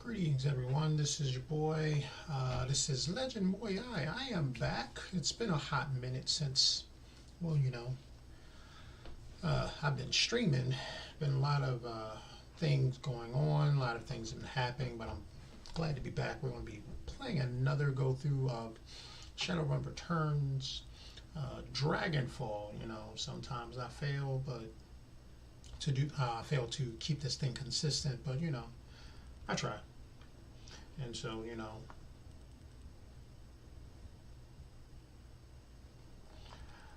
Greetings, everyone. This is your boy. This is Legend Muyui. I am back. It's been a hot minute since, well, I've been streaming. Been a lot of things going on. A lot of things have been happening, but I'm glad to be back. We're going to be playing another go through of Shadowrun Returns, Dragonfall. Sometimes I fail, but I fail to keep this thing consistent. But I try. And so,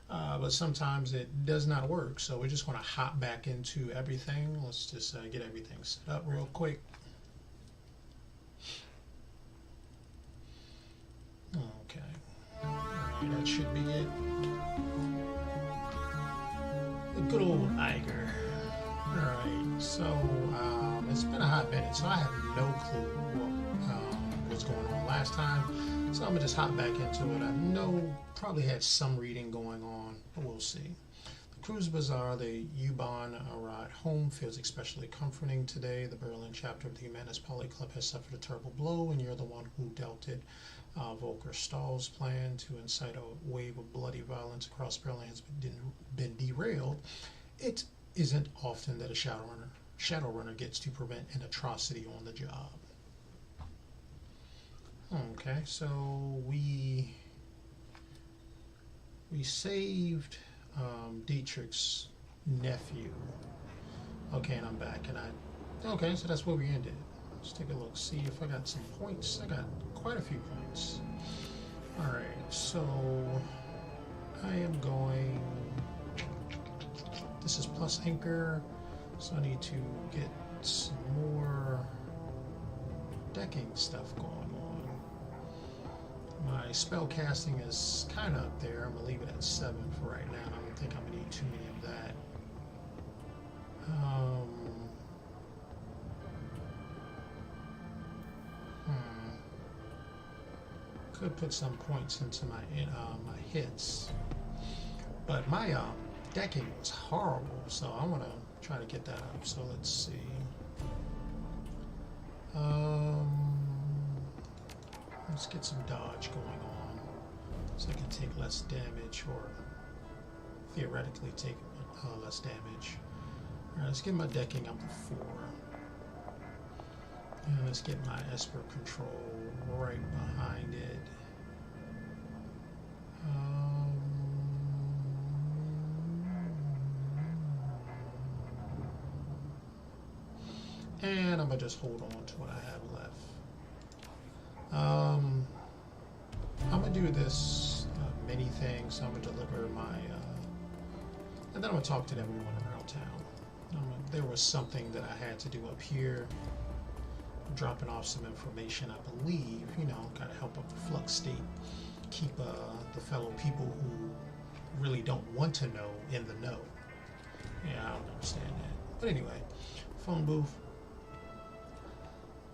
but sometimes it does not work. So we just want to hop back into everything. Let's just get everything set up real quick. Okay. All right, that should be it. The good old Iger. Alright, so it's been a hot minute, so I have no clue what was going on last time. So I'm going to just hop back into it. I know probably had some reading going on, but we'll see. The Cruise Bazaar, the U-Bahn ride home feels especially comforting today. The Berlin chapter of the Humanist Poly Club has suffered a terrible blow, and you're the one who dealt it. Volker Stahl's plan to incite a wave of bloody violence across Berlin has been derailed. It isn't often that a Shadowrunner gets to prevent an atrocity on the job. Okay, so we saved Dietrich's nephew. Okay, and I'm back, okay, so that's where we ended. Let's take a look, see if I got some points. I got quite a few points. All right, so I am going. This is plus anchor, so I need to get some more decking stuff going on. My spell casting is kind of up there. I'm gonna leave it at 7 for right now. I don't think I'm gonna need too many of that. Could put some points into my hits, but my decking was horrible, so I want to try to get that up. So let's see. Let's get some dodge going on, so I can take less damage, or theoretically take less damage. All right, let's get my decking up to 4, and let's get my Esper control right behind it. And I'm going to just hold on to what I have left. I'm going to do this mini thing, so I'm going to deliver my... and then I'm going to talk to everyone around town. There was something that I had to do up here. I'm dropping off some information, I believe, kind of help up the flux state. Keep the fellow people who really don't want to know in the know. Yeah, I don't understand that. But anyway, phone booth.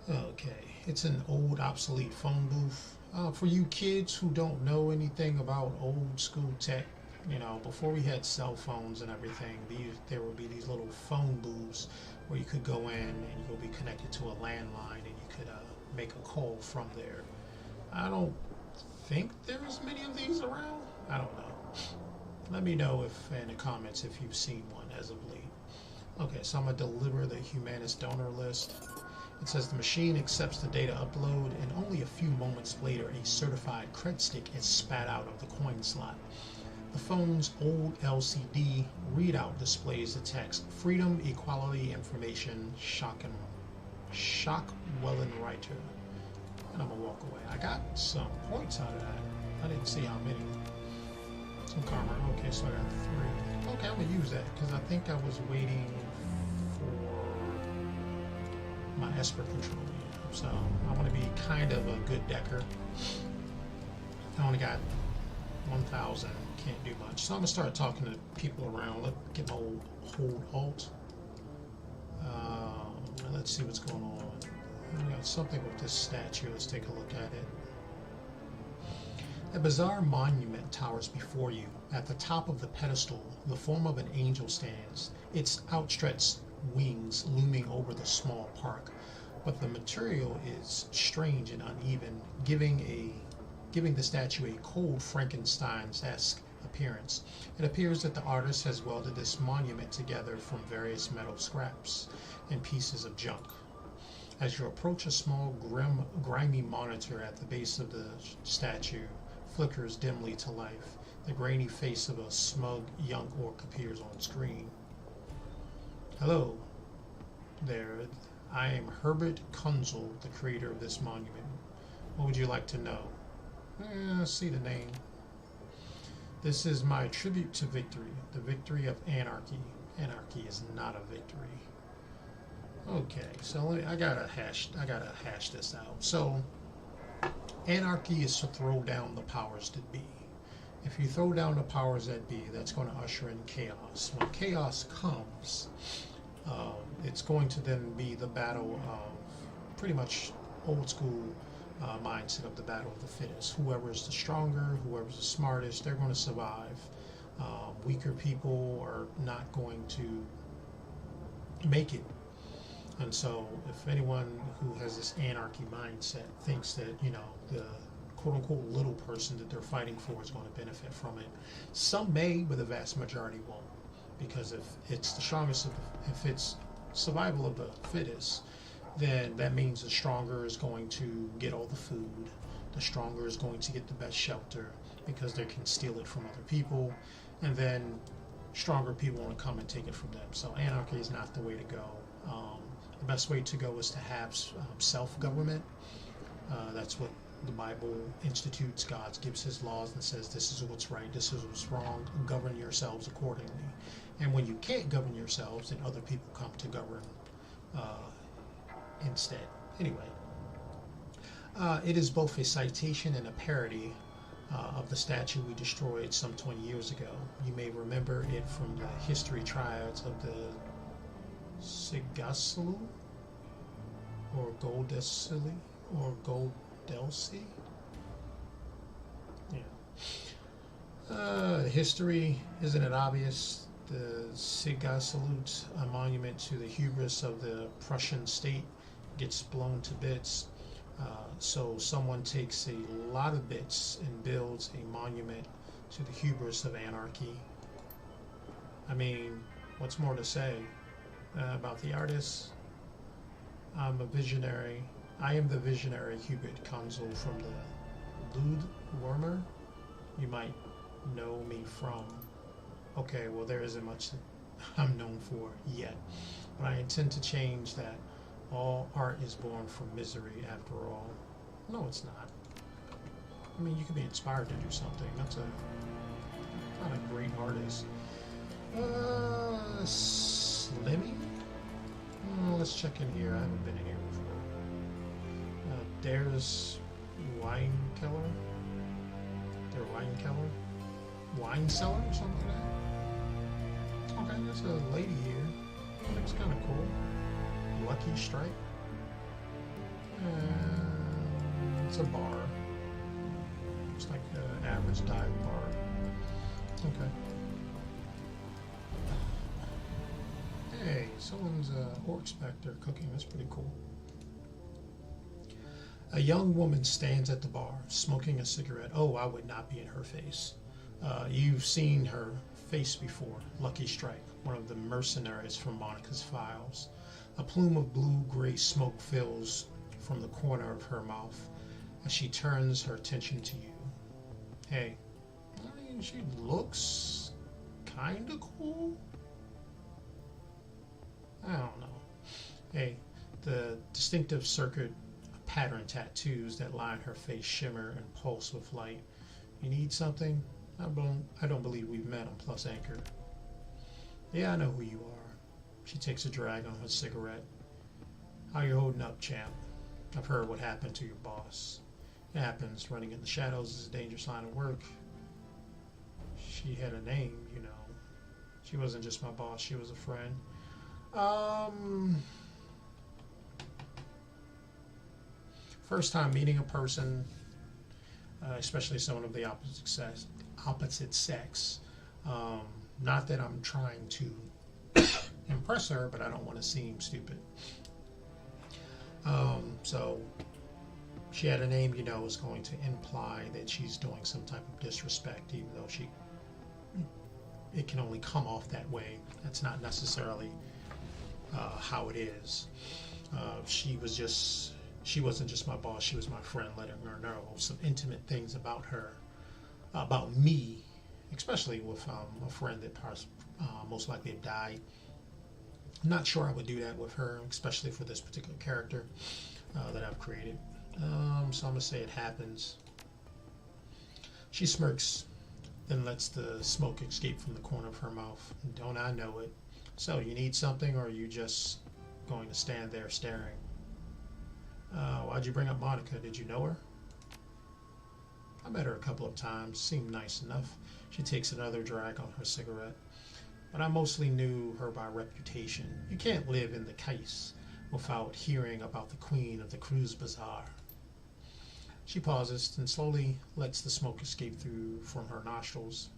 Okay, it's an old, obsolete phone booth. For you kids who don't know anything about old school tech, before we had cell phones and everything, there would be these little phone booths where you could go in and you could be connected to a landline and you could make a call from there. I don't think there's many of these around. I don't know. Let me know in the comments if you've seen one as of late. Okay, so I'm going to deliver the Humanist donor list. It says the machine accepts the data upload, and only a few moments later a certified cred stick is spat out of the coin slot. The phone's old LCD readout displays the text Freedom, Equality, Information, Shock Wellenreiter. And I'm going to walk away. I got some points out of that. I didn't see how many. Some karma. Okay, so I got 3. Okay, I'm going to use that because I think I was waiting my Esper control. So I want to be kind of a good decker. I only got 1,000, can't do much. So I'm gonna start talking to people around. Let's get my old hold alt. Let's see what's going on. We got something with this statue. Let's take a look at it. A bizarre monument towers before you. At the top of the pedestal, the form of an angel stands, its outstretched wings looming over the small park. but the material is strange and uneven, giving the statue a cold Frankenstein's-esque appearance. It appears that the artist has welded this monument together from various metal scraps and pieces of junk. As you approach, a small, grimy monitor at the base of the statue flickers dimly to life. The grainy face of a smug young orc appears on screen. Hello there. I am Herbert Kunzel, the creator of this monument. What would you like to know? See the name. This is my tribute to victory, the victory of anarchy. Anarchy is not a victory. Okay, so I gotta hash this out. So, anarchy is to throw down the powers that be. If you throw down the powers that be, that's going to usher in chaos. When chaos comes, it's going to then be the battle of pretty much old school mindset of the battle of the fittest. Whoever is the stronger, whoever's the smartest, they're going to survive. Weaker people are not going to make it. And so if anyone who has this anarchy mindset thinks that, the quote-unquote little person that they're fighting for is going to benefit from it, some may, but the vast majority won't. Because if it's the strongest, if it's survival of the fittest, then that means the stronger is going to get all the food, the stronger is going to get the best shelter, because they can steal it from other people, and then stronger people want to come and take it from them. So anarchy is not the way to go. The best way to go is to have self-government. That's what the Bible institutes. God gives his laws and says this is what's right, this is what's wrong, govern yourselves accordingly. And when you can't govern yourselves, then other people come to govern instead. Anyway, it is both a citation and a parody of the statue we destroyed some 20 years ago. You may remember it from the history triads of the Sigaslu or Goldesili or Goldelsi. Yeah. History, isn't it obvious? The Sigasalute, a monument to the hubris of the Prussian state, gets blown to bits. So someone takes a lot of bits and builds a monument to the hubris of anarchy. I mean, what's more to say about the artist? I'm a visionary. I am the visionary Hubert Kunzel from the Ludwormer. You might know me from... Okay, well, there isn't much that I'm known for yet. But I intend to change that. All art is born from misery, after all. No, it's not. I mean, you can be inspired to do something. That's not a great artist. Slimmy? Let's check in here. I haven't been in here before. There's Winekeller. There's Winekeller? Wine cellar or something like that? Okay, there's a lady here. That looks kind of cool. Lucky Strike. It's a bar. It's like an average dive bar. Okay. Hey, someone's orcs back there cooking. That's pretty cool. A young woman stands at the bar, smoking a cigarette. Oh, I would not be in her face. You've seen her face before. Lucky Strike, one of the mercenaries from Monica's files. A plume of blue-gray smoke fills from the corner of her mouth as she turns her attention to you. Hey, I mean, she looks kind of cool. I don't know. Hey, the distinctive circuit pattern tattoos that line her face shimmer and pulse with light. You need something? I don't believe we've met on Plus Anchor. Yeah, I know who you are. She takes a drag on her cigarette. How you holding up, champ? I've heard what happened to your boss. It happens. Running in the shadows is a dangerous line of work. She had a name, you know. She wasn't just my boss, she was a friend. First time meeting a person, especially someone of the opposite sex. Not that I'm trying to impress her, but I don't want to seem stupid. So she had a name, you know, is going to imply that she's doing some type of disrespect, even though it can only come off that way. That's not necessarily how it is. She wasn't just my boss, she was my friend, letting her know some intimate things about her, about me, especially with a friend that most likely had died. I'm not sure I would do that with her, especially for this particular character that I've created. So I'm going to say it happens. She smirks, then lets the smoke escape from the corner of her mouth. Don't I know it? So, you need something, or are you just going to stand there staring? Why'd you bring up Monica? Did you know her? I met her a couple of times. Seemed nice enough. She takes another drag on her cigarette. But I mostly knew her by reputation. You can't live in the case without hearing about the queen of the cruise bazaar. She pauses and slowly lets the smoke escape through from her nostrils.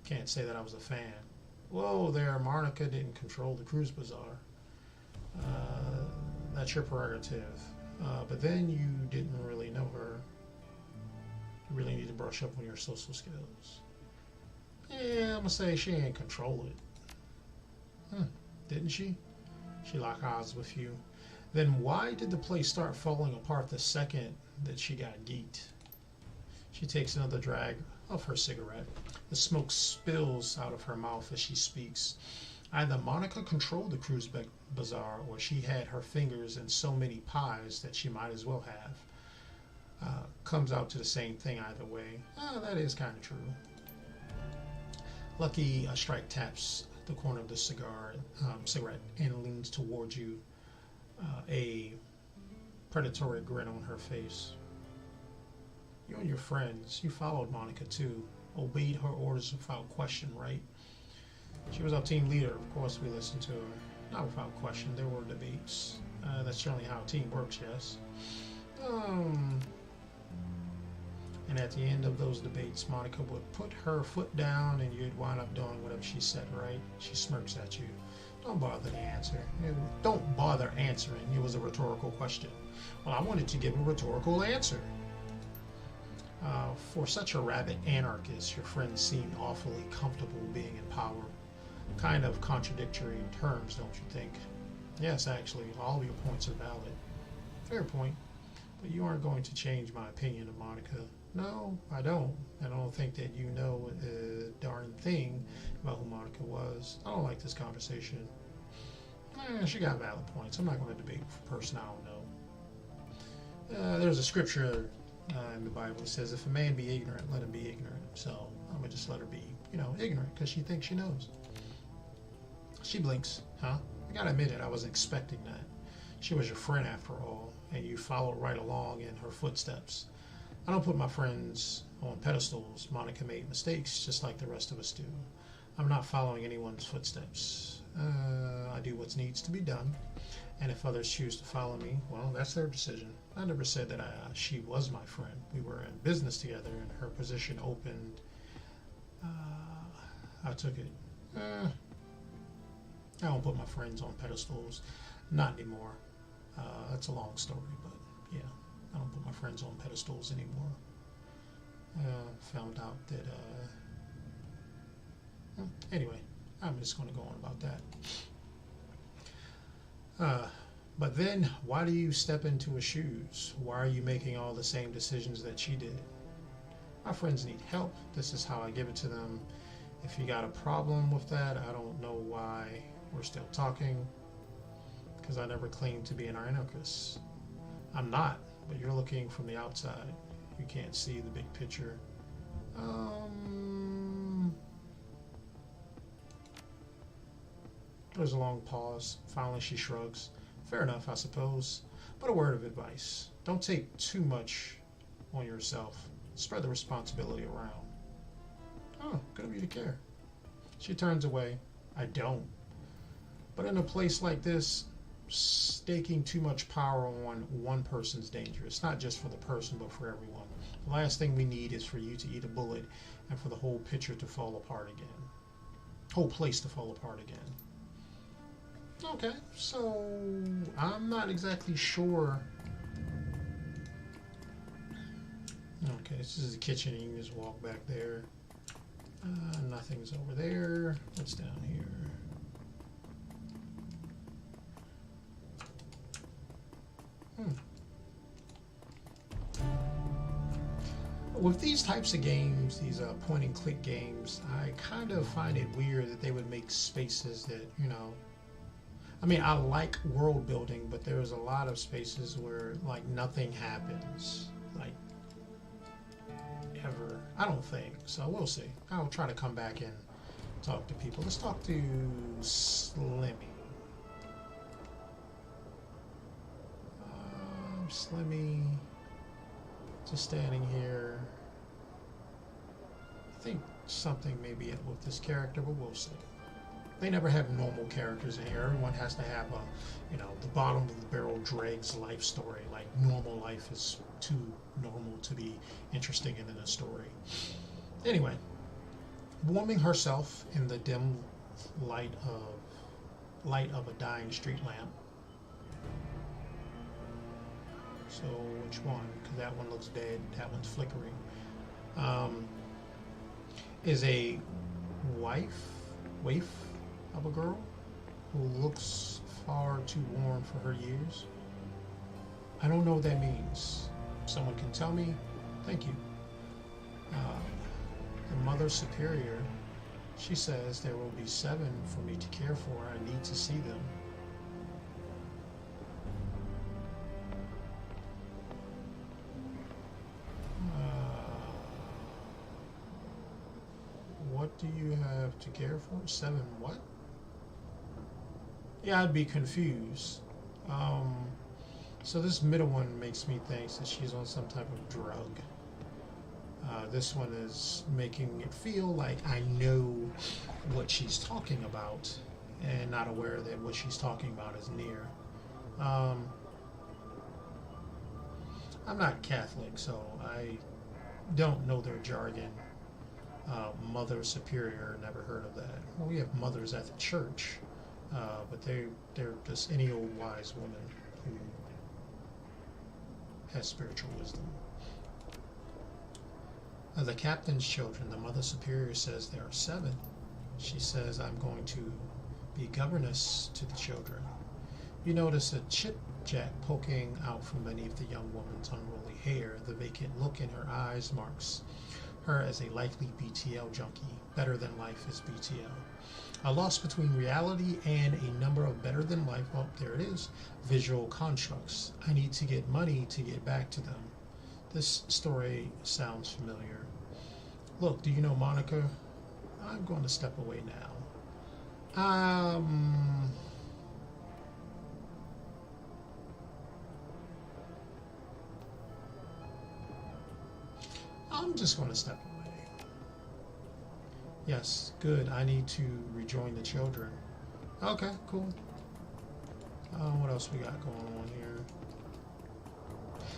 Can't say that I was a fan. Whoa there, Monica didn't control the cruise bazaar. That's your prerogative. But then you didn't really know her. You really need to brush up on your social skills. Yeah, I'm gonna say she ain't control it. Didn't she? She locked eyes with you. Then why did the place start falling apart the second that she got geeked? She takes another drag of her cigarette. The smoke spills out of her mouth as she speaks. Either Monica controlled the cruise bazaar, or she had her fingers in so many pies that she might as well have. Comes out to the same thing either way. That is kind of true. Lucky Strike taps the corner of the cigarette and leans towards you, a predatory grin on her face. You and your friends, you followed Monica too, obeyed her orders without question, right? She was our team leader. Of course we listened to her. Not without question, there were debates. That's certainly how a team works, yes. And at the end of those debates, Monica would put her foot down and you'd wind up doing whatever she said, right? She smirks at you. Don't bother to answer. Don't bother answering. It was a rhetorical question. Well, I wanted to give a rhetorical answer. For such a rabid anarchist, your friends seemed awfully comfortable being in power. Kind of contradictory in terms, don't you think? Yes, actually, all of your points are valid. Fair point. But you aren't going to change my opinion of Monica. No, I don't. I don't think that you know a darn thing about who Monica was. I don't like this conversation. She got valid points. I'm not going to debate with a person I don't know. There's a scripture in the Bible that says, if a man be ignorant, let him be ignorant. So I'm going to just let her be, ignorant because she thinks she knows. She blinks. I got to admit it, I wasn't expecting that. She was your friend after all, and you followed right along in her footsteps. I don't put my friends on pedestals. Monica made mistakes just like the rest of us do. I'm not following anyone's footsteps. I do what needs to be done, and if others choose to follow me, well, that's their decision. I never said that she was my friend. We were in business together, and her position opened. I took it. I don't put my friends on pedestals. Not anymore. That's a long story, but yeah. I don't put my friends on pedestals anymore. Found out that, anyway, I'm just going to go on about that. But then, why do you step into her shoes? Why are you making all the same decisions that she did? My friends need help. This is how I give it to them. If you got a problem with that, I don't know why we're still talking, because I never claimed to be an anarchist. I'm not. But you're looking from the outside. You can't see the big picture. There's a long pause. Finally, she shrugs. Fair enough, I suppose. But a word of advice. Don't take too much on yourself. Spread the responsibility around. Oh, good of you to care. She turns away. I don't. But in a place like this, staking too much power on one person's dangerous, not just for the person, but for everyone. The last thing we need is for you to eat a bullet and for the whole picture to fall apart again. Whole place to fall apart again. Okay, so I'm not exactly sure. Okay, this is the kitchen. You can just walk back there. Nothing's over there. What's down here? With these types of games, these point and click games, I kind of find it weird that they would make spaces that, you know, I mean, I like world building, but there's a lot of spaces where like nothing happens, like ever. I don't think so. We'll see. I'll try to come back and talk to people. Let's talk to Slimmy. Slimmy, just standing here. I think something may be with this character, but we'll see. They never have normal characters in here. Everyone has to have a, you know, the bottom of the barrel dregs life story. Like normal life is too normal to be interesting in a story. Anyway, warming herself in the dim light of a dying street lamp. So which one? Because that one looks dead. That one's flickering. Is a waif of a girl who looks far too worn for her years. I don't know what that means. Someone can tell me. Thank you. The Mother Superior, she says there will be 7 for me to care for. I need to see them. What do you have to care for? 7 what? Yeah, I'd be confused. So this middle one makes me think that she's on some type of drug. This one is making it feel like I know what she's talking about and not aware that what she's talking about is near. I'm not Catholic, so I don't know their jargon. Mother Superior, never heard of that. Well, we have mothers at the church, but they're just any old wise woman who has spiritual wisdom. The captain's children, the Mother Superior says there are 7. She says I'm going to be governess to the children. You notice a chit-chat poking out from beneath the young woman's unruly hair. The vacant look in her eyes marks her as a likely BTL junkie. Better than life is BTL. A loss between reality and a number of better than life, well, there it is, visual constructs. I need to get money to get back to them. This story sounds familiar. Look, do you know Monica? I'm going to step away now. I'm just going to step away. Yes, good. I need to rejoin the children. Okay, cool. What else we got going on here?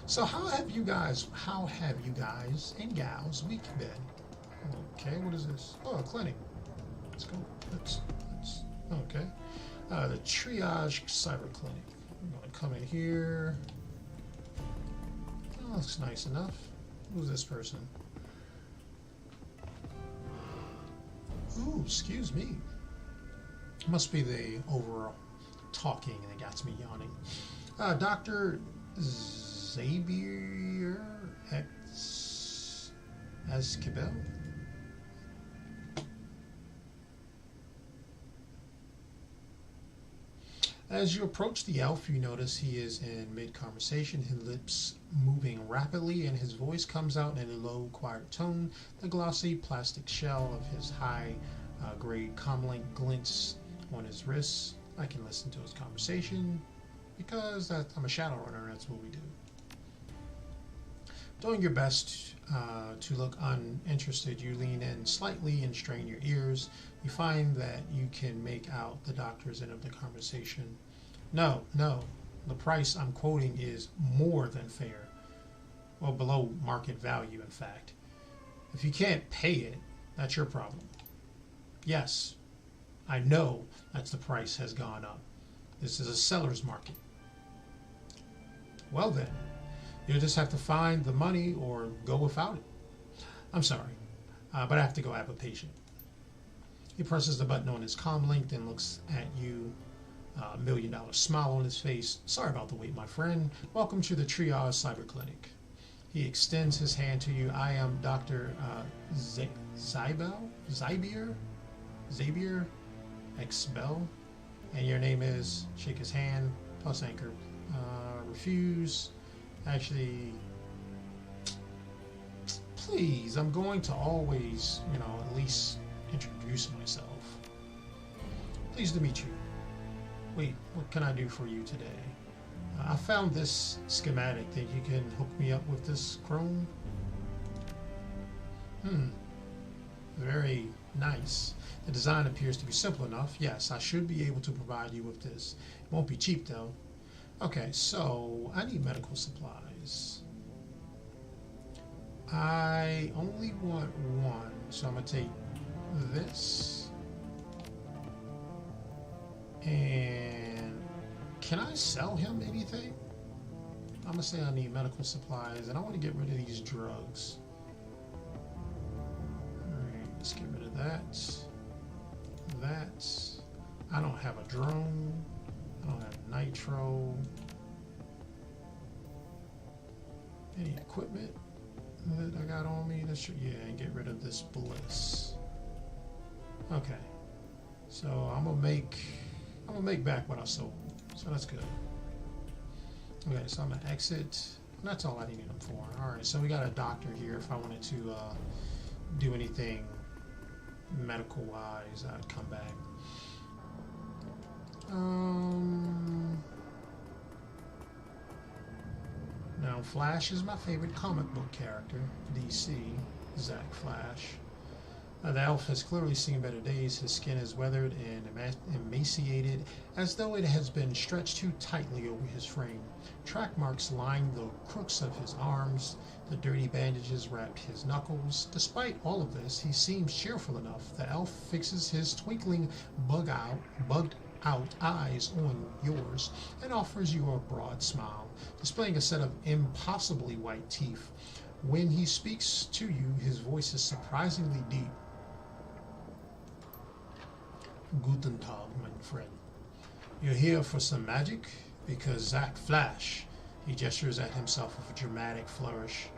So how have you guys and gals week been? Okay, what is this? Oh, a clinic. Let's go. Let's okay. The triage cyber clinic. I'm gonna come in here. Oh, looks nice enough. Who's this person? Ooh, excuse me. Must be the overall talking that got me yawning. Dr. Xavier X Esquivel. As you approach the elf, you notice he is in mid-conversation, his lips moving rapidly, and his voice comes out in a low, quiet tone. The glossy plastic shell of his high-grade comlink glints on his wrists. I can listen to his conversation because I'm a Shadowrunner, and that's what we do. Doing your best to look uninterested, you lean in slightly and strain your ears. You find that you can make out the doctor's end of the conversation. No, the price I'm quoting is more than fair. Well, below market value, in fact. If you can't pay it, that's your problem. Yes, I know that's the price has gone up. This is a seller's market. Well then, you'll just have to find the money or go without it. I'm sorry, but I have to go have a patient. He presses the button on his comm link, then looks at you, $1 million smile on his face. Sorry about the wait, my friend. Welcome to the Triage Cyber Clinic. He extends his hand to you. I am Dr. Xavier X-Bell. And your name is? Shake his hand, plus anchor. Refuse. Actually, please, I'm going to always, at least introduce myself. Pleased to meet you. Wait, what can I do for you today? I found this schematic. Think you can hook me up with this Chrome? Very nice. The design appears to be simple enough. Yes, I should be able to provide you with this. It won't be cheap though. Okay, so I need medical supplies. I only want one, so I'm gonna take this. And can I sell him anything? I'm gonna say I need medical supplies, and I want to get rid of these drugs. Alright, let's get rid of that. I don't have a drone. I don't have nitro. Any equipment that I got on me? That should, and get rid of this bliss. Okay, so I'm gonna make back what I sold. So that's good. Okay, so I'm gonna exit. That's all I needed them for. All right, so we got a doctor here. If I wanted to do anything medical wise, I'd come back. Now, Flash is my favorite comic book character. DC, Zack Flash. The elf has clearly seen better days. His skin is weathered and emaciated, as though it has been stretched too tightly over his frame. Track marks line the crooks of his arms. The dirty bandages wrap his knuckles. Despite all of this, he seems cheerful enough. The elf fixes his twinkling, bugged out eyes on yours and offers you a broad smile, displaying a set of impossibly white teeth. When he speaks to you, his voice is surprisingly deep. Guten Tag, my friend. You're here for some magic? Because Zack Flash, he gestures at himself with a dramatic flourish,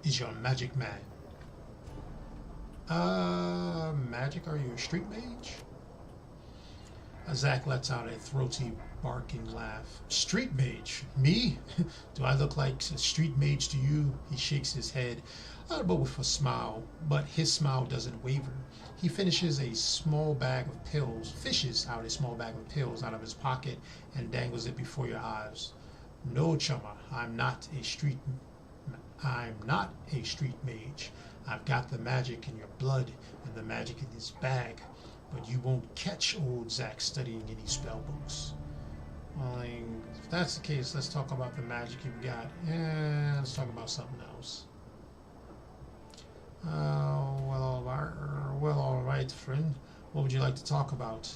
is your magic man. Magic? Are you a street mage? Zack lets out a throaty, barking laugh. Street mage? Me? Do I look like a street mage to you? He shakes his head, but with a smile. But his smile doesn't waver. He fishes out a small bag of pills out of his pocket and dangles it before your eyes. No, chummer, I'm not a street mage. I've got the magic in your blood and the magic in this bag. But you won't catch old Zack studying any spell books. Well, if that's the case, let's talk about the magic you've got. Yeah, let's talk about something else. Well, all right, friend. What would you like to talk about?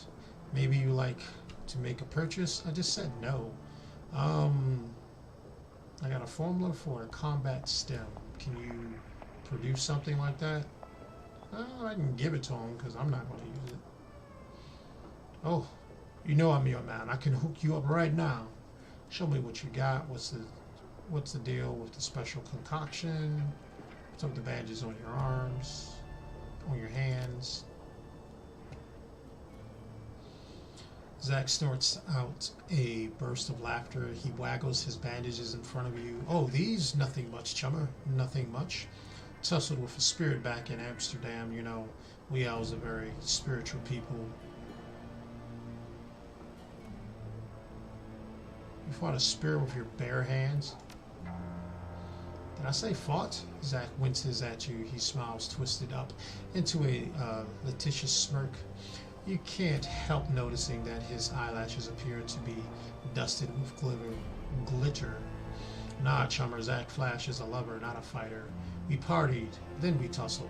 Maybe you like to make a purchase? I just said no. I got a formula for a combat stem. Can you produce something like that? I can give it to him because I'm not going to use it. Oh, you know I'm your man. I can hook you up right now. Show me what you got. What's the deal with the special concoction? What's up with the bandages on your arms, on your hands? Zack snorts out a burst of laughter. He waggles his bandages in front of you. Oh, these? Nothing much, chummer. Nothing much. Tussled with a spirit back in Amsterdam. We elves are very spiritual people. You fought a spirit with your bare hands? Did I say fought? Zack winces at you. He smiles, twisted up into a litigious smirk. You can't help noticing that his eyelashes appear to be dusted with glitter. Nah, chummer, Zack Flash is a lover, not a fighter. We partied, then we tussled.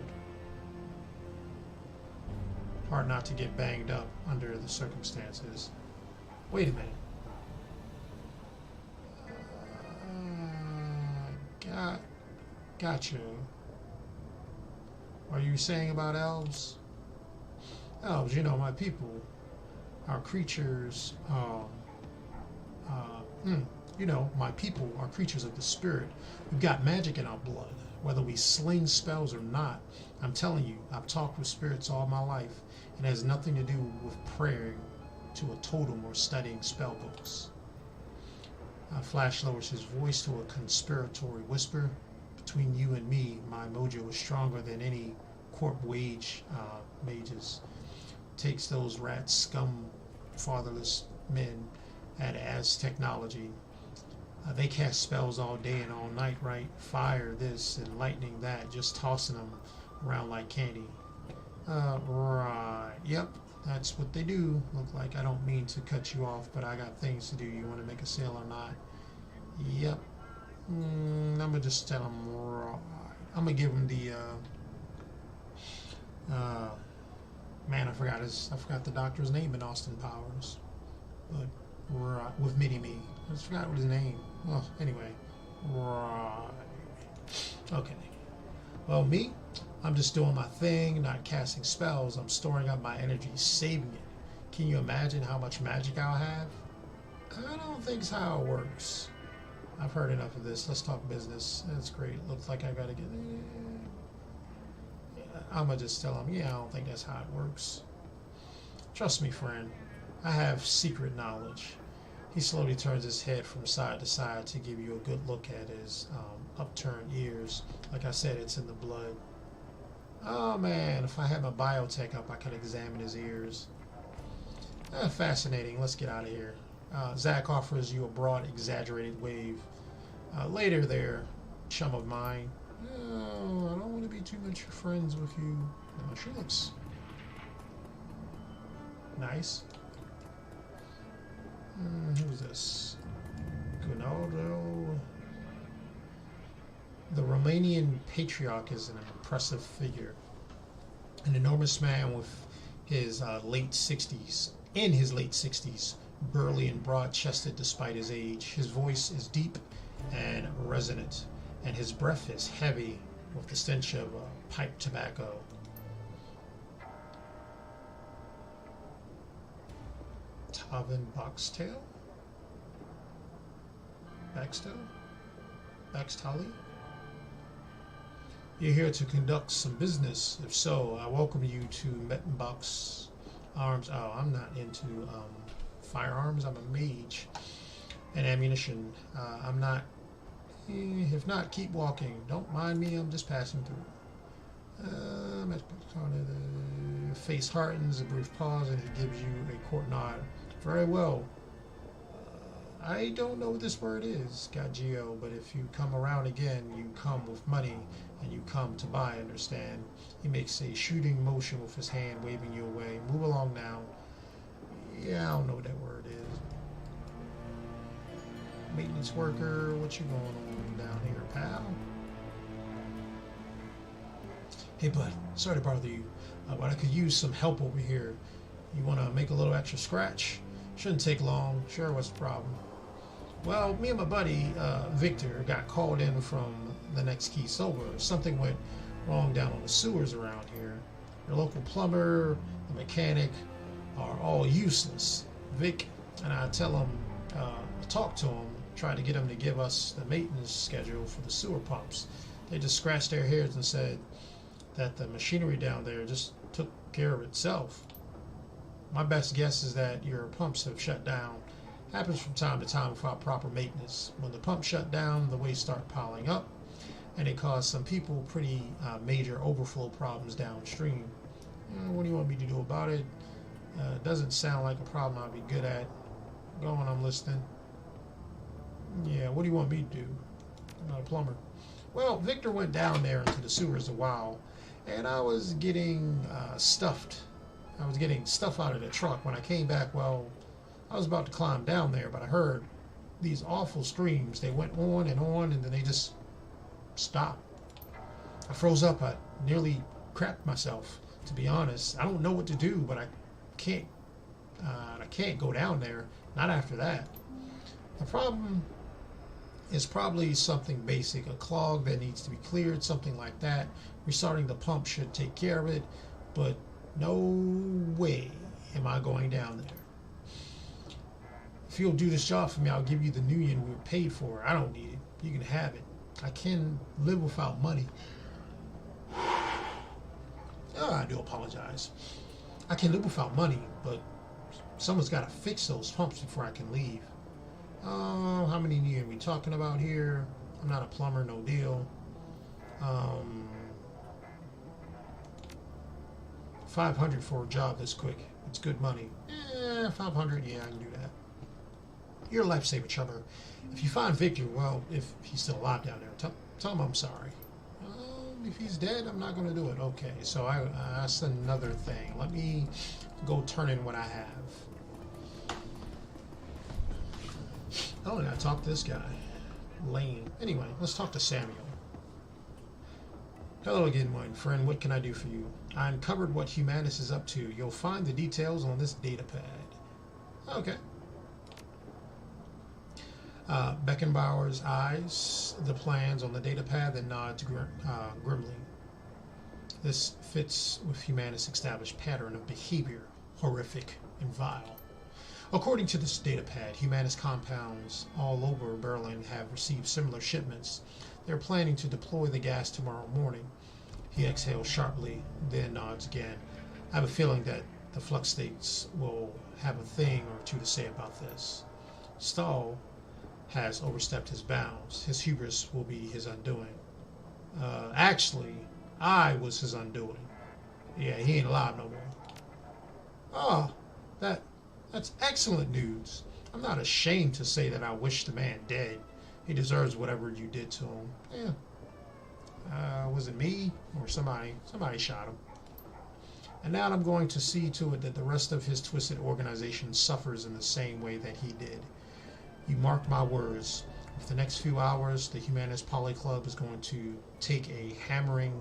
Hard not to get banged up under the circumstances. Wait a minute. Gotcha. Are you saying about elves? Elves, you know, my people, our creatures, you know, my people are creatures of the spirit. We've got magic in our blood, whether we sling spells or not. I'm telling you, I've talked with spirits all my life. It has nothing to do with praying to a totem or studying spell books. Flash lowers his voice to a conspiratory whisper. Between you and me, my mojo is stronger than any corp wage mages. Takes those rat scum fatherless men at as technology. They cast spells all day and all night, right? Fire this and lightning that, just tossing them around like candy. Right. Yep, that's what they do. Look like I don't mean to cut you off, but I got things to do. You want to make a sale or not? Yep. I'm gonna just tell him. Right. I'm gonna give him the. Man, I forgot the doctor's name in Austin Powers, but right, with Mini Me. I just forgot what his name. Well, anyway, right. Okay. Well, me, I'm just doing my thing, not casting spells. I'm storing up my energy, saving it. Can you imagine how much magic I'll have? I don't think it's how it works. I've heard enough of this. Let's talk business. That's great. Looks like I gotta get. I'm gonna just tell him, yeah, I don't think that's how it works. Trust me, friend. I have secret knowledge. He slowly turns his head from side to side to give you a good look at his upturned ears. Like I said, it's in the blood. Oh man, if I had my biotech up, I could examine his ears. Fascinating. Let's get out of here. Zach offers you a broad, exaggerated wave. Later there, chum of mine. Oh, I don't want to be too much friends with you. Oh, she looks nice. Who's this? Gunaldo. The Romanian patriarch is an impressive figure. An enormous man with his late 60s. In his late 60s. Burly and broad-chested despite his age. His voice is deep and resonant, and his breath is heavy with the stench of pipe tobacco. Tavin Boxtail? Baxtali? You're here to conduct some business. If so, I welcome you to Mettenbach's Arms. Oh, I'm not into firearms. I'm a mage. And ammunition. I'm not. If not, keep walking. Don't mind me. I'm just passing through. The face hardens, a brief pause, and he gives you a court nod. Very well. I don't know what this word is, Gagio, but if you come around again, you come with money, and you come to buy, understand? He makes a shooting motion with his hand, waving you away. Move along now. Yeah, I don't know what that word is. Maintenance worker, what you going on down here, pal? Hey, bud, sorry to bother you, but I could use some help over here. You want to make a little extra scratch? Shouldn't take long. Sure, what's the problem? Well, me and my buddy, Victor, got called in from the next key sober. Something went wrong down on the sewers around here. Your local plumber, the mechanic, are all useless. Vic and I tell him, talk to him, try to get him to give us the maintenance schedule for the sewer pumps. They just scratched their heads and said that the machinery down there just took care of itself. My best guess is that your pumps have shut down. Happens from time to time without proper maintenance. When the pump shut down, the waste start piling up, and it caused some people pretty major overflow problems downstream. What do you want me to do about it? Doesn't sound like a problem I'd be good at. Go on, I'm listening. Yeah, what do you want me to do? I'm not a plumber. Well, Victor went down there into the sewers a while, and I was getting stuffed. I was getting stuff out of the truck. When I came back, well, I was about to climb down there, but I heard these awful screams. They went on, and then they just stopped. I froze up. I nearly crapped myself, to be honest. I don't know what to do, but I I can't go down there. Not after that. The problem is probably something basic, a clog that needs to be cleared, something like that. Restarting the pump should take care of it, but no way am I going down there. If you'll do this job for me, I'll give you the Nuyen we were paid for. I don't need it. You can have it. I can live without money. Oh, I do apologize. I can live without money, but someone's got to fix those pumps before I can leave. How many Nuyen are we talking about here? I'm not a plumber, no deal. 500 for a job this quick. It's good money. 500, yeah, I can do that. You're a lifesaver, Trevor. If you find Victor, well, if he's still alive down there, tell him I'm sorry. If he's dead, I'm not going to do it. Okay, so that's another thing. Let me go turn in what I have. Oh, and I talked to this guy, Lane. Anyway, let's talk to Samuel. Hello again, my friend. What can I do for you? I uncovered what Humanus is up to. You'll find the details on this data pad. Okay. Beckenbauer's eyes the plans on the data pad, then nods grimly. This fits with Humanus' established pattern of behavior, horrific and vile. According to this data pad, Humanus compounds all over Berlin have received similar shipments. They're planning to deploy the gas tomorrow morning. He exhales sharply, then nods again. I have a feeling that the flux states will have a thing or two to say about this. Stahl has overstepped his bounds. His hubris will be his undoing. Actually, I was his undoing. Yeah, he ain't alive no more. Oh, that's excellent news. I'm not ashamed to say that I wish the man dead. He deserves whatever you did to him. Yeah. Was it me or somebody? Somebody shot him. And now I'm going to see to it that the rest of his twisted organization suffers in the same way that he did. You mark my words. With the next few hours, the Humanist Poly Club is going to take a hammering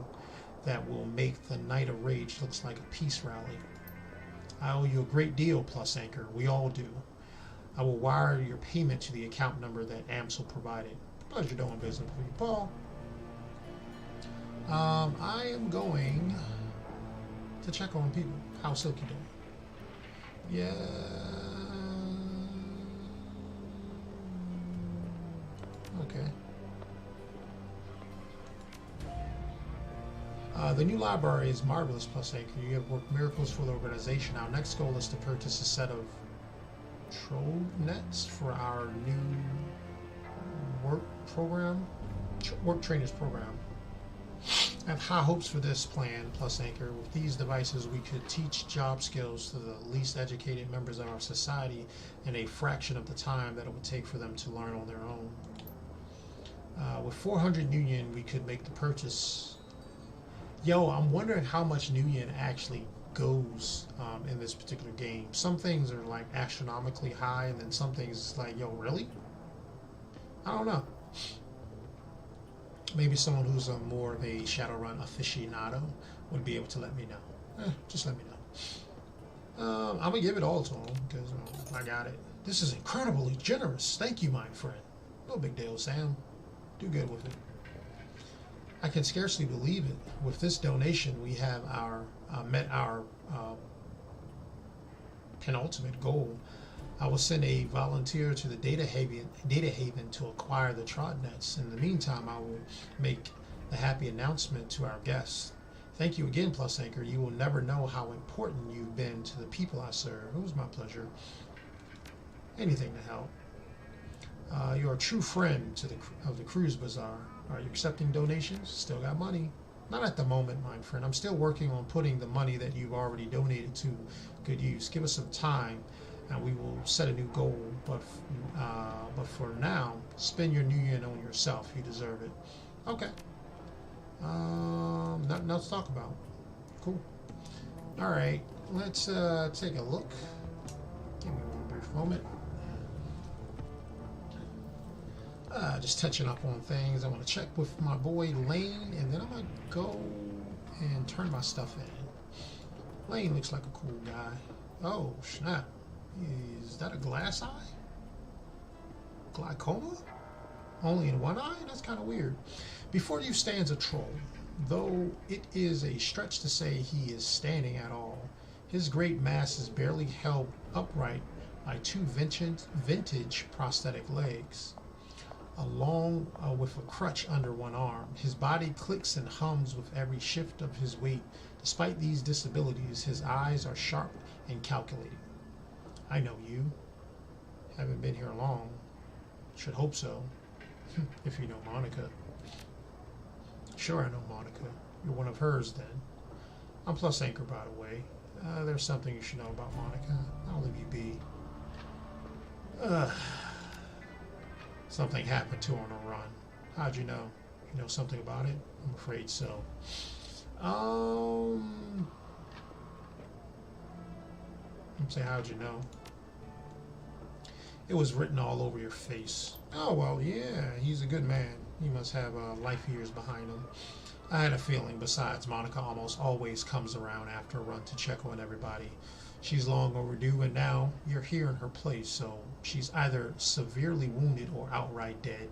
that will make the Night of Rage looks like a peace rally. I owe you a great deal, Plus Anchor. We all do. I will wire your payment to the account number that Amsel provided. Pleasure doing business with you, Paul. I am going to check on people. How's Silky doing? Yeah. Okay. The new library is marvelous, Plus Anchor. You have worked miracles for the organization. Our next goal is to purchase a set of troll nets for our new work trainers program. I have high hopes for this plan, Plus Anchor. With these devices, we could teach job skills to the least educated members of our society in a fraction of the time that it would take for them to learn on their own. With 400 Nuyen, we could make the purchase. Yo, I'm wondering how much Nuyen actually goes in this particular game. Some things are like astronomically high, and then some things like, yo, really? I don't know. Maybe someone who's more of a Shadowrun aficionado would be able to let me know. Just let me know. I'm going to give it all to him because I got it. This is incredibly generous. Thank you, my friend. No big deal, Sam. Do good with it. I can scarcely believe it. With this donation, we have met our penultimate goal. I will send a volunteer to the data haven to acquire the Trotnets. In the meantime, I will make the happy announcement to our guests. Thank you again, Plus Anchor. You will never know how important you've been to the people I serve. It was my pleasure. Anything to help. You're a true friend of the Cruise Bazaar. Are you accepting donations? Still got money? Not at the moment, my friend. I'm still working on putting the money that you've already donated to good use. Give us some time, and we will set a new goal. But for now, spend your Nuyen on yourself. You deserve it. Okay. Nothing else to talk about. Cool. All right. Let's take a look. Give me one brief moment. Just touching up on things. I want to check with my boy Lane, and then I'm going to go and turn my stuff in. Lane looks like a cool guy. Oh, snap. Is that a glass eye? Glaucoma? Only in one eye? That's kind of weird. Before you stands a troll, though it is a stretch to say he is standing at all. His great mass is barely held upright by two vintage prosthetic legs, along with a crutch under one arm. His body clicks and hums with every shift of his weight. Despite these disabilities, his eyes are sharp and calculating. I know you. Haven't been here long. Should hope so. If you know Monica. Sure, I know Monica. You're one of hers, then. I'm plus anchor, by the way. There's something you should know about Monica. I'll leave you be. Something happened to her on a run. How'd you know? You know something about it? I'm afraid so. Say, how'd you know? It was written all over your face. Oh, well, yeah, he's a good man. He must have life years behind him. I had a feeling. Besides, Monica almost always comes around after a run to check on everybody. She's long overdue, and now you're here in her place, so she's either severely wounded or outright dead.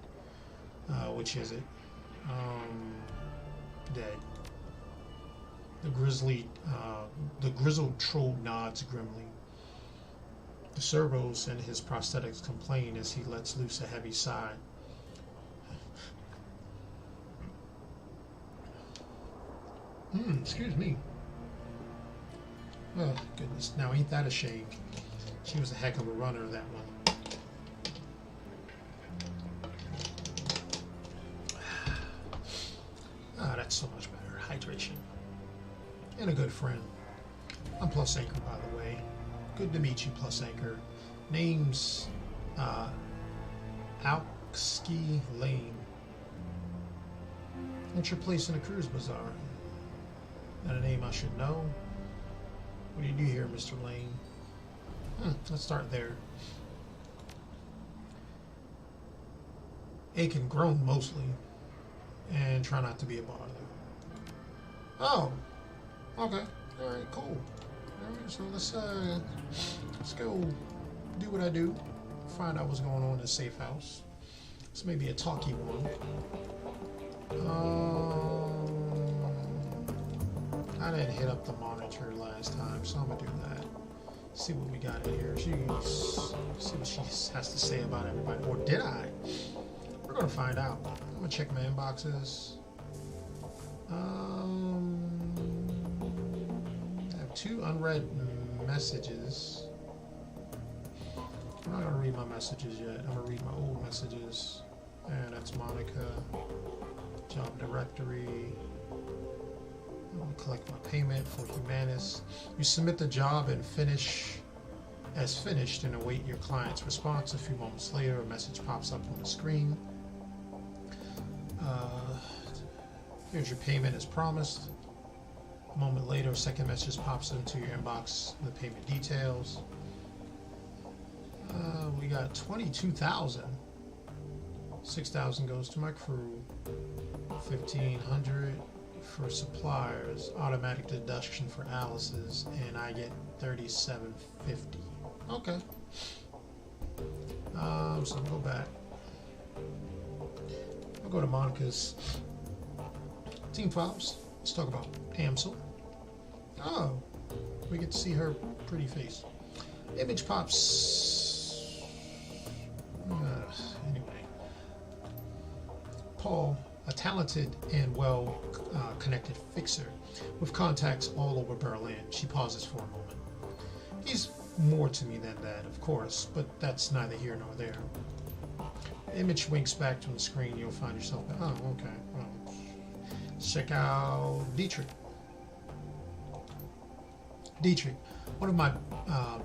Which is it? Dead. The grizzled troll nods grimly. The servos in his prosthetics complain as he lets loose a heavy sigh. Excuse me. Oh, goodness. Now, ain't that a shame? She was a heck of a runner, that one. That's so much better. Hydration. And a good friend. I'm plus anchor, by the way. Good to meet you, plus anchor. Name's Alksky Lane. What's your place in the cruise bazaar? That a name I should know? What do you do here, Mr. Lane? Let's start there. Ache and groan mostly, and try not to be a bother. Oh, okay. All right, cool. All right, so let's go do what I do. Find out what's going on in the safe house. This may be a talky one. I didn't hit up the monitor last time, so I'm gonna do that. See what we got in here. See what she has to say about everybody. Or did I? We're gonna find out. I'm gonna check my inboxes. I have 2 unread messages. I'm not gonna read my messages yet. I'm gonna read my old messages. And that's Monica. Job directory. I'm gonna collect my payment for Humanis. You submit the job and finish as finished and await your client's response. A few moments later, a message pops up on the screen. Here's your payment as promised. A moment later, a second message pops into your inbox with payment details. We got 22,000. 6,000 goes to my crew. 1,500 for suppliers. Automatic deduction for Alice's, and I get 37.50. Okay. So I'll go back. I'll go to Monica's team files. Let's talk about Amsel. Oh, we get to see her pretty face. Image pops. Anyway, Paul, a talented and well connected fixer with contacts all over Berlin. She pauses for a moment. He's more to me than that, of course, but that's neither here nor there. The image winks back from the screen. You'll find yourself. Oh, okay. Well, check out Dietrich. Dietrich, one of my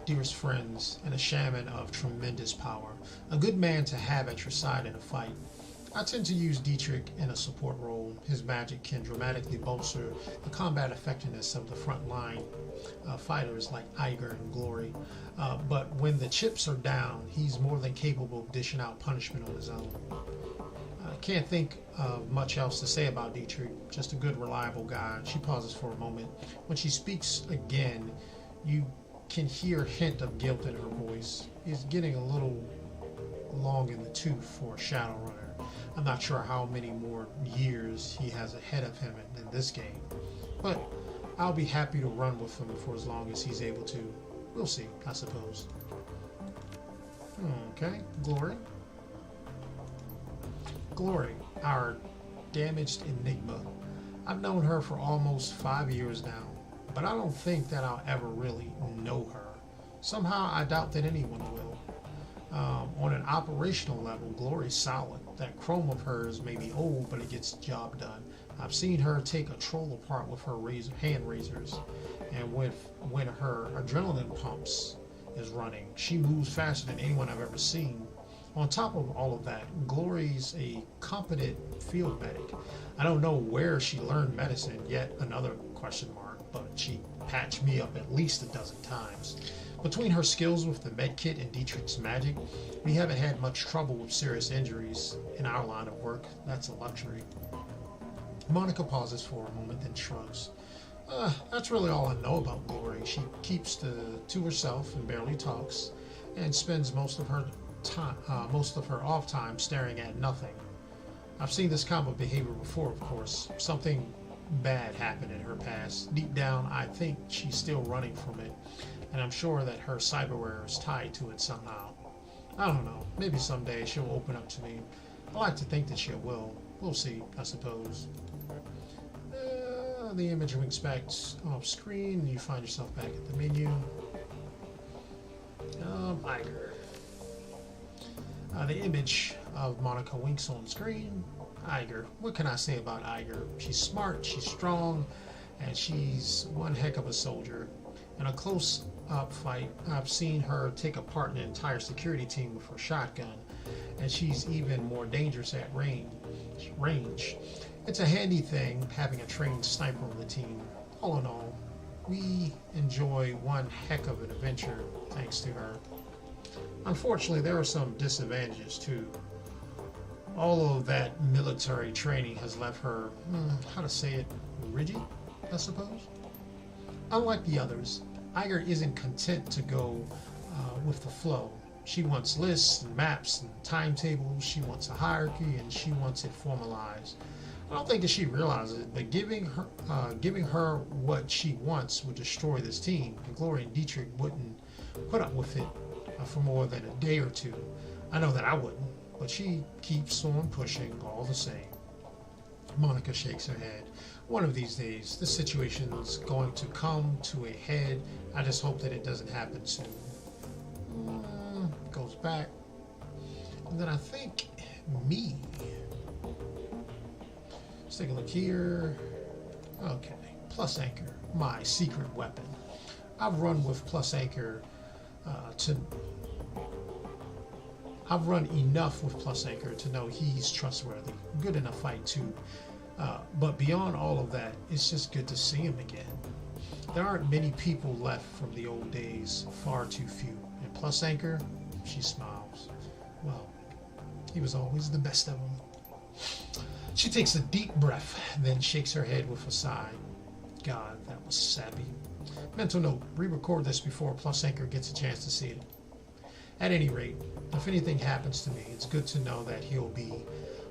dearest friends and a shaman of tremendous power. A good man to have at your side in a fight. I tend to use Dietrich in a support role. His magic can dramatically bolster the combat effectiveness of the front line fighters like Iger and Glory. But when the chips are down, he's more than capable of dishing out punishment on his own. I can't think of much else to say about Dietrich. Just a good, reliable guy. She pauses for a moment. When she speaks again, you can hear a hint of guilt in her voice. He's getting a little long in the tooth for a Shadowrunner. I'm not sure how many more years he has ahead of him in this game, but I'll be happy to run with him for as long as he's able to. We'll see, I suppose. Okay, Glory. Glory, our damaged enigma. I've known her for almost 5 years now, but I don't think that I'll ever really know her. Somehow I doubt that anyone will. On an operational level, Glory's solid. That chrome of hers may be old, but it gets the job done. I've seen her take a troll apart with her hand razors, and when her adrenaline pumps is running, she moves faster than anyone I've ever seen. On top of all of that, Glory's a competent field medic. I don't know where she learned medicine, yet another question mark, but she patched me up at least a dozen times. Between her skills with the medkit and Dietrich's magic, we haven't had much trouble with serious injuries in our line of work. That's a luxury. Monica pauses for a moment, then shrugs. That's really all I know about Glory. She keeps to herself and barely talks, and spends most of her off time staring at nothing. I've seen this kind of behavior before, of course. Something bad happened in her past. Deep down, I think she's still running from it, and I'm sure that her cyberware is tied to it somehow. I don't know. Maybe someday she'll open up to me. I like to think that she will. We'll see, I suppose. The image inspects off screen, and you find yourself back at the menu. Iger. The image of Monica winks on screen. Iger. What can I say about Iger? She's smart, she's strong, and she's one heck of a soldier. In a close-up fight, I've seen her take apart an entire security team with her shotgun, and she's even more dangerous at range. It's a handy thing having a trained sniper on the team. All in all, we enjoy one heck of an adventure thanks to her. Unfortunately, there are some disadvantages too. All of that military training has left her, how to say it, rigid, I suppose. Unlike the others, Iger isn't content to go with the flow. She wants lists and maps and timetables. She wants a hierarchy, and she wants it formalized. I don't think that she realizes it, but giving her what she wants would destroy this team, and Glory and Dietrich wouldn't put up with it for more than a day or two. I know that I wouldn't, but she keeps on pushing all the same. Monica shakes her head. One of these days, this situation's going to come to a head. I just hope that it doesn't happen soon. Goes back. And then I think me. Let's take a look here. Okay. Plus Anchor, my secret weapon. I've run with Plus Anchor I've run enough with Plus Anchor to know he's trustworthy. Good in a fight too. But beyond all of that, it's just good to see him again. There aren't many people left from the old days, far too few. And Plus Anchor, she smiles. Well, he was always the best of them. She takes a deep breath, then shakes her head with a sigh. God, that was sappy. Mental note, re-record this before Plus Anchor gets a chance to see it. At any rate, if anything happens to me, it's good to know that he'll be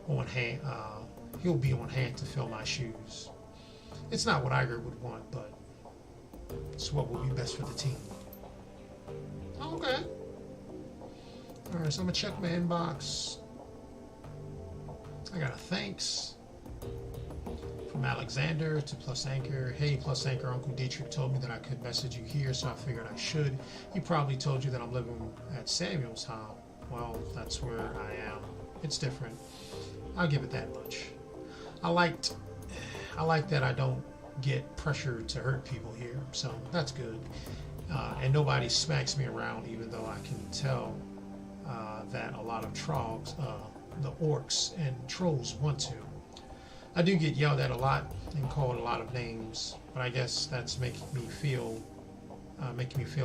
on hand. He'll be on hand to fill my shoes. It's not what Iger would want, but it's what will be best for the team. Okay. All right, so I'm gonna check my inbox. I got a thanks from Alexander to Plus Anchor. Hey, Plus Anchor, Uncle Dietrich told me that I could message you here, so I figured I should. He probably told you that I'm living at Samuel's house. Well, that's where I am. It's different. I'll give it that much. I like that I don't get pressured to hurt people here, so that's good. And nobody smacks me around, even though I can tell that a lot of trogs, the orcs and trolls want to. I do get yelled at a lot and called a lot of names, but I guess that's making me feel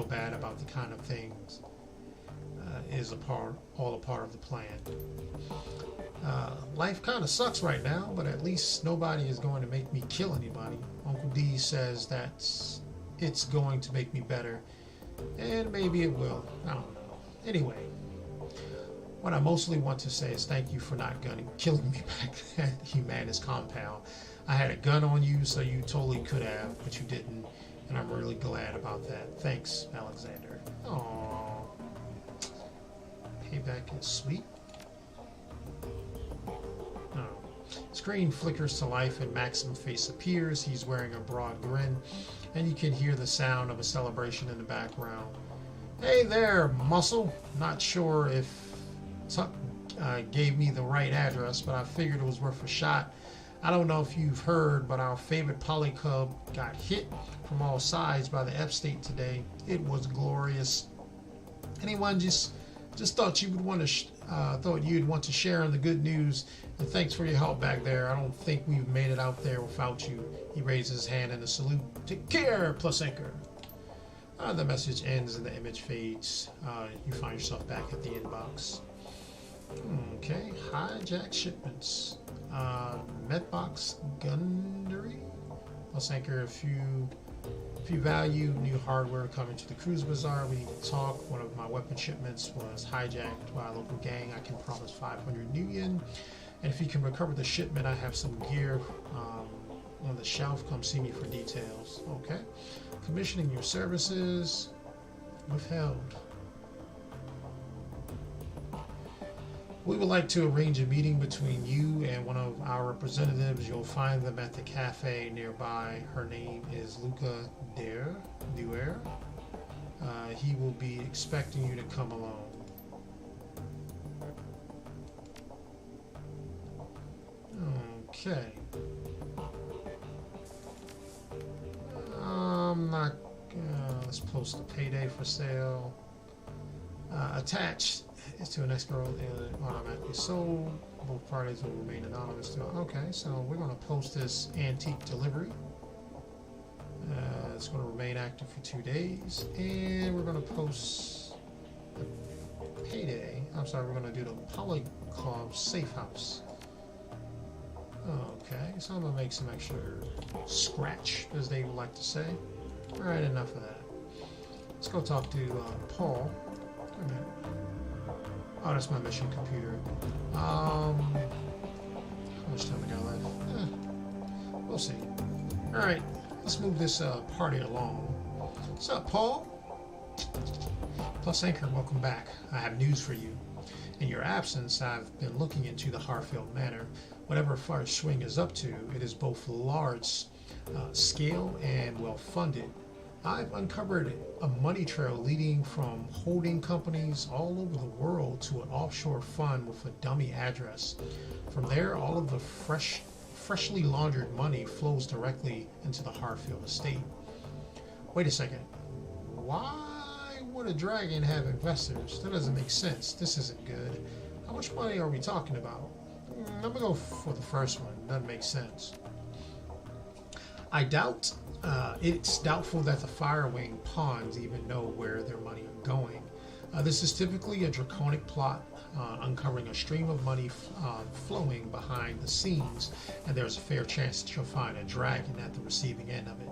bad about the kind of things is all a part of the plan. Life kind of sucks right now, but at least nobody is going to make me kill anybody. Uncle D says that it's going to make me better And maybe it will. I don't know. Anyway, what I mostly want to say is thank you for not killing me back at Humanist compound. I had a gun on you, so you totally could have, but you didn't, and I'm really glad about that. Thanks, Alexander. Aww. Payback is sweet. Oh. Screen flickers to life and Maxim's face appears. He's wearing a broad grin, and you can hear the sound of a celebration in the background. Hey there, muscle. Not sure if Tuck gave me the right address, but I figured it was worth a shot. I don't know if you've heard, but our favorite polycub got hit from all sides by the F-State today. It was glorious. Anyone just thought you would want to thought you'd want to share in the good news, and thanks for your help back there. I don't think we've made it out there without you. He raises his hand in a salute. Take care, plus anchor. The message ends and the image fades. You find yourself back at the inbox. Okay, hijack shipments. Medbox Gundery. Plus anchor, if you value new hardware coming to the cruise bazaar, we need to talk. One of my weapon shipments was hijacked by a local gang. I can promise 500 new yen. And if you can recover the shipment, I have some gear on the shelf. Come see me for details. Okay. Commissioning your services. Withheld. We would like to arrange a meeting between you and one of our representatives. You'll find them at the cafe nearby. Her name is Luca Duer. He will be expecting you to come along. Okay. I'm not. Let's post the payday for sale. Attached is to an escrow and automatically sold. Both parties will remain anonymous. Okay, so we're going to post this antique delivery. It's going to remain active for 2 days, and we're going to post the payday. I'm sorry, we're going to do the Polyclub safe house. Okay, so I'm going to make some extra scratch, as they would like to say. All right, enough of that. Let's go talk to Paul. Wait a minute. Oh, that's my mission computer. How much time we got left? We'll see. All right, let's move this party along. What's up, Paul? Plus Anchor, welcome back. I have news for you. In your absence, I've been looking into the Harfield Manor. Whatever First Swing is up to, it is both large scale and well funded. I've uncovered a money trail leading from holding companies all over the world to an offshore fund with a dummy address. From there, all of the freshly laundered money flows directly into the Harfield estate. Wait a second. Why would a dragon have investors? That doesn't make sense. This isn't good. How much money are we talking about? I'm gonna go for the first one. Doesn't make sense. I doubt it's doubtful that the Firewing pawns even know where their money are going. This is typically a draconic plot uncovering a stream of money flowing behind the scenes, and there's a fair chance that you'll find a dragon at the receiving end of it.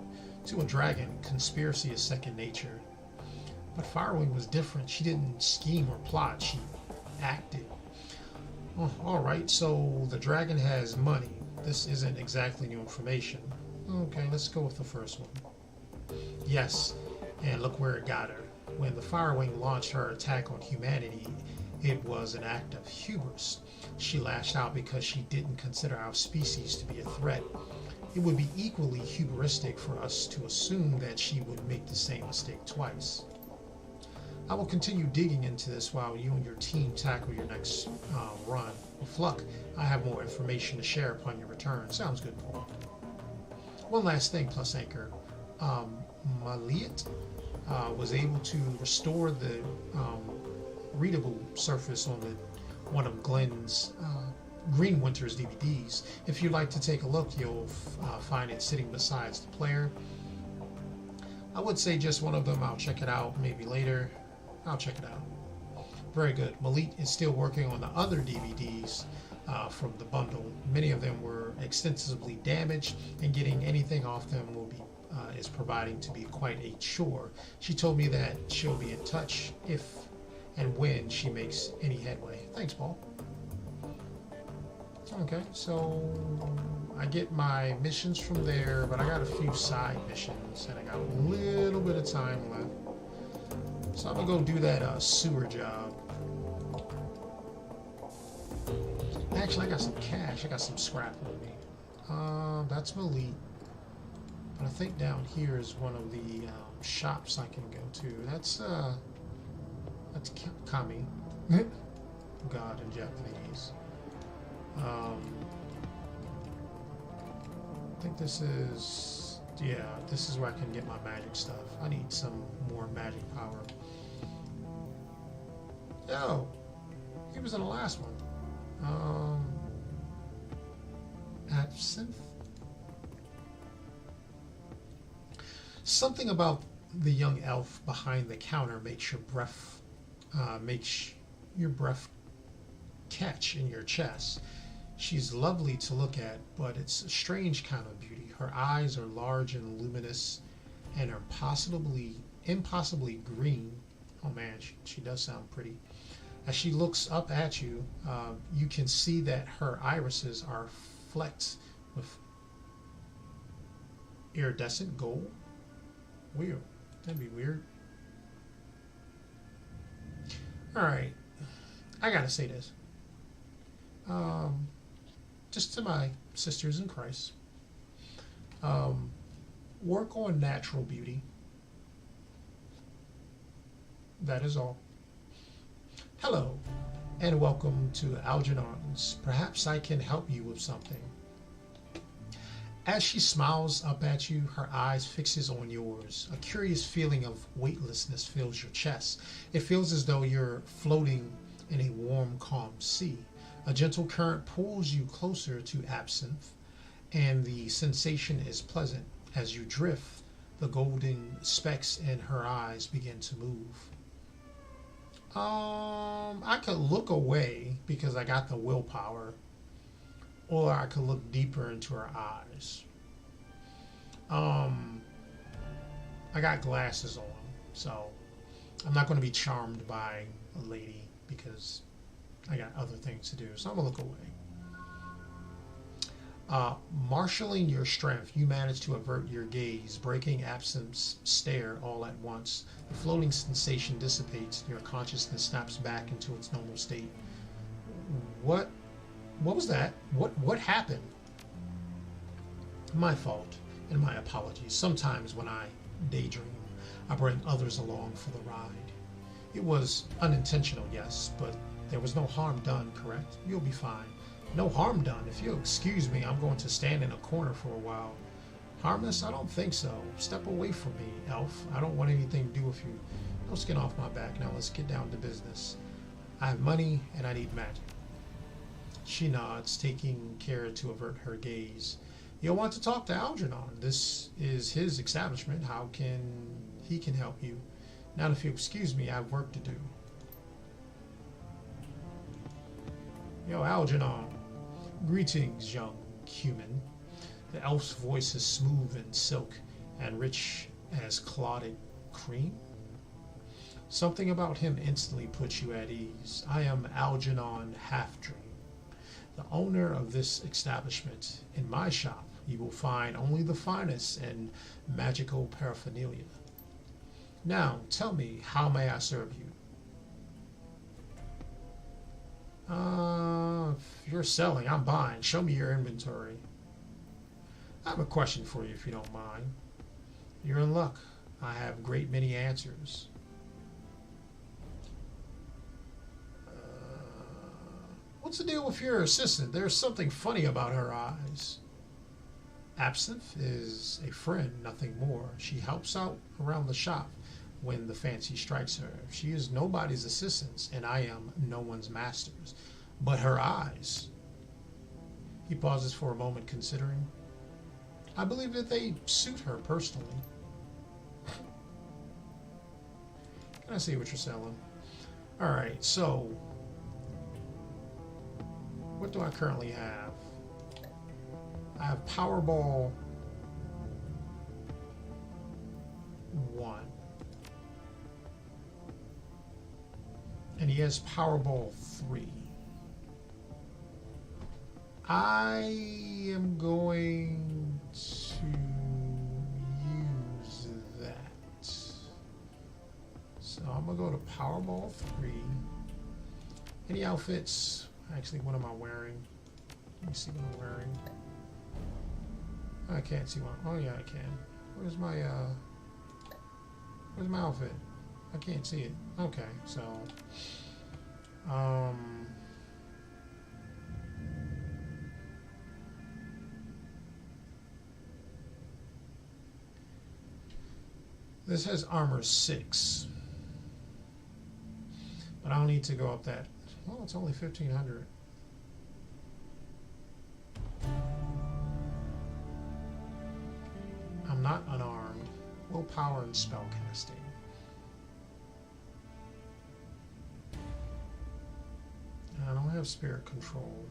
To a dragon, conspiracy is second nature. But Firewing was different. She didn't scheme or plot, she acted. Oh, alright, so the dragon has money. This isn't exactly new information. Okay, let's go with the first one. Yes, and look where it got her. When the Firewing launched her attack on humanity, it was an act of hubris. She lashed out because she didn't consider our species to be a threat. It would be equally hubristic for us to assume that she would make the same mistake twice. I will continue digging into this while you and your team tackle your next run. With luck, I have more information to share upon your return. Sounds good, Paul. One last thing, Plus Anchor. Maliet was able to restore the readable surface on one of Glenn's Greenwinter's DVDs. If you'd like to take a look, you'll find it sitting beside the player. I would say just one of them. I'll check it out maybe later. I'll check it out. Very good. Malik is still working on the other DVDs from the bundle. Many of them were extensively damaged, and getting anything off them will be is providing to be quite a chore. She told me that she'll be in touch if and when she makes any headway. Thanks, Paul. Okay, so I get my missions from there, but I got a few side missions, and I got a little bit of time left. So I'm gonna go do that sewer job. Actually, I got some cash. I got some scrap with me. That's Malik. But I think down here is one of the shops I can go to. That's Kami. God in Japanese. I think this is, yeah, this is where I can get my magic stuff. I need some more magic power. Oh, he was in the last one. Absinthe? Something about the young elf behind the counter makes your breath catch in your chest. She's lovely to look at, but it's a strange kind of beauty. Her eyes are large and luminous and are impossibly green. Oh man, she does sound pretty. As she looks up at you, you can see that her irises are flecked with iridescent gold. Weird. That'd be weird. Alright. I gotta say this. Just to my sisters in Christ. Work on natural beauty. That is all. Hello, and welcome to Algernon's. Perhaps I can help you with something. As she smiles up at you, her eyes fixes on yours. A curious feeling of weightlessness fills your chest. It feels as though you're floating in a warm, calm sea. A gentle current pulls you closer to Absinthe, and the sensation is pleasant. As you drift, the golden specks in her eyes begin to move. I could look away because I got the willpower, or I could look deeper into her eyes. I got glasses on, so I'm not going to be charmed by a lady because I got other things to do, so I'm going to look away. Marshalling your strength, you manage to avert your gaze, breaking Absinthe's stare all at once. The floating sensation dissipates, and your consciousness snaps back into its normal state. What was that? What happened? My fault, and my apologies. Sometimes when I daydream, I bring others along for the ride. It was unintentional, yes, but there was no harm done, correct? You'll be fine. No harm done. If you'll excuse me, I'm going to stand in a corner for a while. Harmless? I don't think so. Step away from me, elf. I don't want anything to do with you. No skin off my back. Now let's get down to business. I have money and I need magic. She nods, taking care to avert her gaze. You'll want to talk to Algernon. This is his establishment. How can he help you? Now if you'll excuse me, I have work to do. Yo, Algernon. Greetings, young human. The elf's voice is smooth and silk and rich as clotted cream. Something about him instantly puts you at ease. I am Algernon Halfdream, the owner of this establishment. In my shop, you will find only the finest and magical paraphernalia. Now, tell me, how may I serve you? If you're selling, I'm buying. Show me your inventory. I have a question for you if you don't mind. You're in luck. I have a great many answers. What's the deal with your assistant? There's something funny about her eyes. Absinthe is a friend, nothing more. She helps out around the shop when the fancy strikes her. She is nobody's assistant, and I am no one's master's. But her eyes. He pauses for a moment, considering. I believe that they suit her personally. Can I see what you're selling? Alright, so what do I currently have? I have Powerball. 1. And he has Powerball 3. I am going to use that. So I'm going to go to Powerball 3. Any outfits? Actually, what am I wearing? Let me see what I'm wearing. I can't see one. Oh yeah, I can. Where's my outfit? I can't see it. Okay, so this has armor 6. But I don't need to go up that. Well, it's only 1500. I'm not unarmed. Willpower and spellcasting. I don't have spirit control.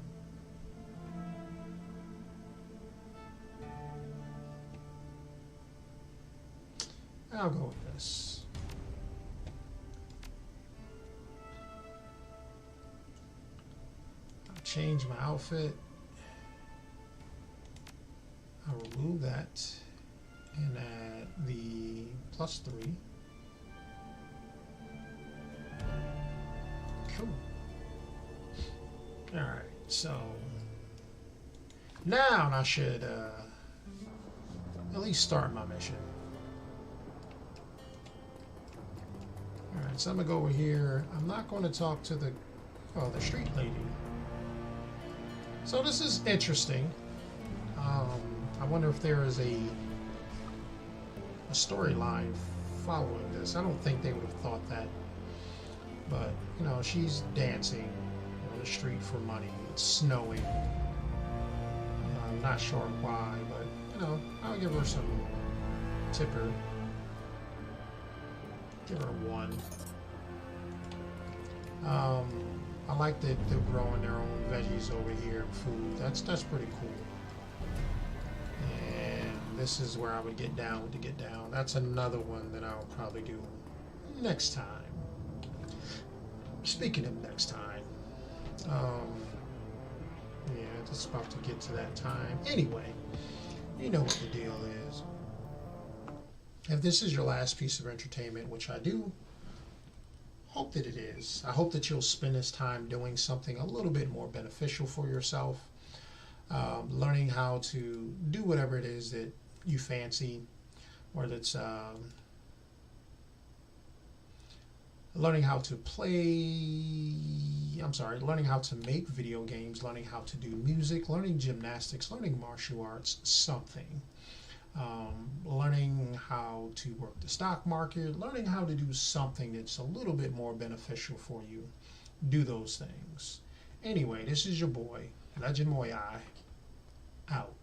I'll go with this. I'll change my outfit. I'll remove that and add the +3. Cool. All right, so now I should at least start my mission. All right, so I'm gonna go over here. I'm not going to talk to the street lady. So this is interesting. I wonder if there is a storyline following this. I don't think they would have thought that, but you know, she's dancing on the street for money. It's snowing. I'm not sure why, but you know, I'll give her some tipper. Give her 1. I like that they're growing their own veggies over here and food. That's pretty cool. And this is where I would get down with the get down. That's another one that I'll probably do next time. Speaking of next time, yeah, just about to get to that time. Anyway, you know what the deal is. If this is your last piece of entertainment, which I do hope that it is, I hope that you'll spend this time doing something a little bit more beneficial for yourself, learning how to do whatever it is that you fancy, whether it's learning how to learning how to make video games, learning how to do music, learning gymnastics, learning martial arts, something. Learning how to work the stock market, learning how to do something that's a little bit more beneficial for you. Do those things. Anyway, this is your boy, Legend Muyui, out.